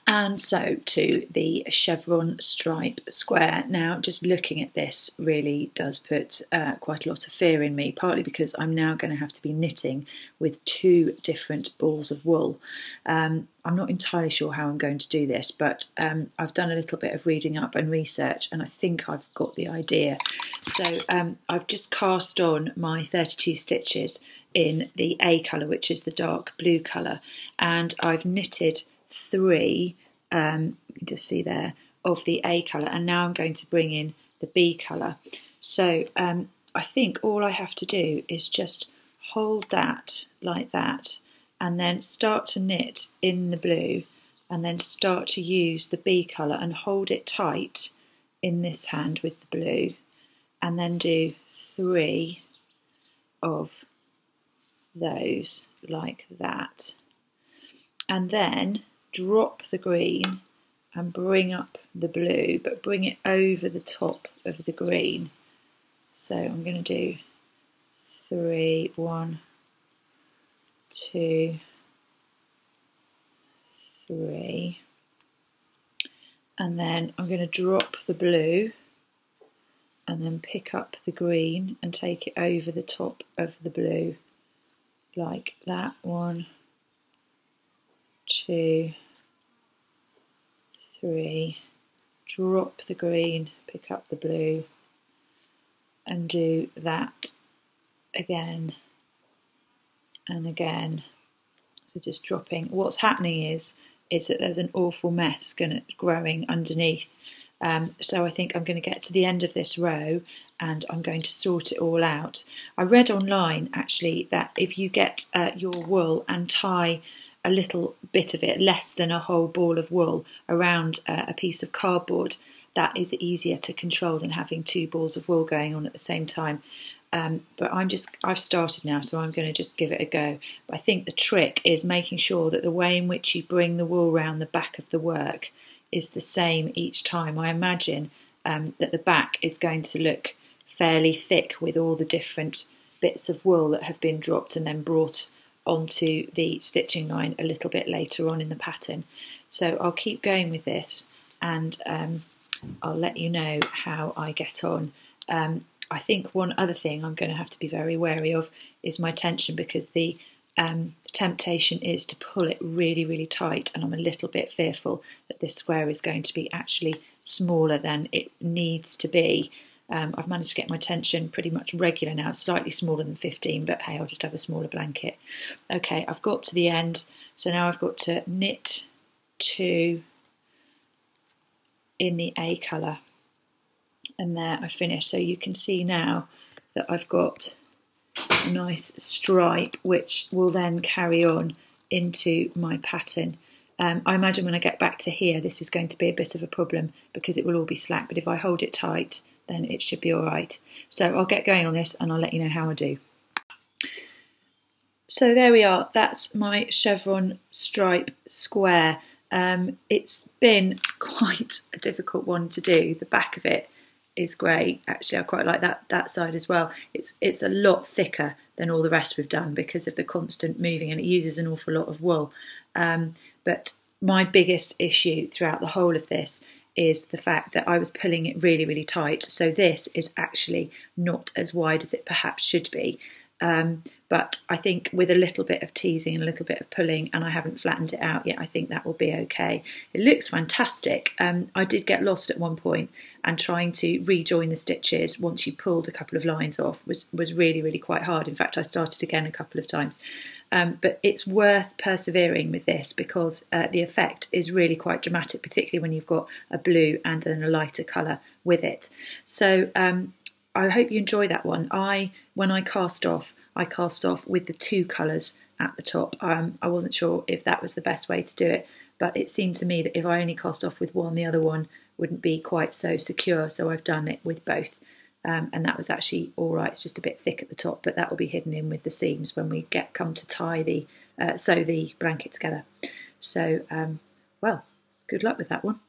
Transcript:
And so to the chevron stripe square. Now, just looking at this really does put quite a lot of fear in me, partly because I'm now going to have to be knitting with two different balls of wool. I'm not entirely sure how I'm going to do this, but I've done a little bit of reading up and research, and I think I've got the idea. So I've just cast on my 32 stitches in the A colour, which is the dark blue colour, and I've knitted 3, you can just see there, of the A colour, and now I'm going to bring in the B colour. So I think all I have to do is just hold that like that, and then start to knit in the blue, and then start to use the B colour and hold it tight in this hand with the blue, and then do 3 of those like that, and then drop the green and bring up the blue, but bring it over the top of the green. So I'm going to do 3, 1, 2, 3, and then I'm going to drop the blue and then pick up the green and take it over the top of the blue like that. 1, 2, 3, drop the green, pick up the blue, and do that again and again. So just dropping. What's happening is that there's an awful mess growing underneath. So I think I'm going to get to the end of this row and I'm going to sort it all out. I read online actually that if you get your wool and tie a little bit of it, less than a whole ball of wool, around a piece of cardboard, that is easier to control than having 2 balls of wool going on at the same time. But I've started now, so I'm going to just give it a go. But I think the trick is making sure that the way in which you bring the wool round the back of the work is the same each time. I imagine that the back is going to look fairly thick with all the different bits of wool that have been dropped and then brought onto the stitching line a little bit later on in the pattern. So I'll keep going with this, and I'll let you know how I get on. I think one other thing I'm going to have to be very wary of is my tension, because the temptation is to pull it really, really tight, and I'm a little bit fearful that this square is going to be actually smaller than it needs to be. I've managed to get my tension pretty much regular now. It's slightly smaller than 15, but hey, I'll just have a smaller blanket. Okay, I've got to the end, so now I've got to knit 2 in the A colour, and there I finished. So you can see now that I've got a nice stripe which will then carry on into my pattern. I imagine when I get back to here this is going to be a bit of a problem because it will all be slack, but if I hold it tight then it should be all right. So I'll get going on this and I'll let you know how I do. So there we are, that's my chevron stripe square. It's been quite a difficult one to do. The back of it is great. Actually, I quite like that side as well. It's a lot thicker than all the rest we've done because of the constant moving, and it uses an awful lot of wool. But my biggest issue throughout the whole of this is the fact that I was pulling it really, really tight. So this is actually not as wide as it perhaps should be. But I think with a little bit of teasing and a little bit of pulling, and I haven't flattened it out yet, I think that will be okay. It looks fantastic. I did get lost at one point, and trying to rejoin the stitches once you pulled a couple of lines off was really, really quite hard. In fact, I started again a couple of times. But it's worth persevering with this because the effect is really quite dramatic, particularly when you've got a blue and then a lighter colour with it. So I hope you enjoy that one. When I cast off with the 2 colours at the top. I wasn't sure if that was the best way to do it, but it seemed to me that if I only cast off with one, the other one wouldn't be quite so secure, so I've done it with both. And that was actually all right. It's just a bit thick at the top, but that will be hidden in with the seams when we come to tie sew the blanket together. So, well, good luck with that one.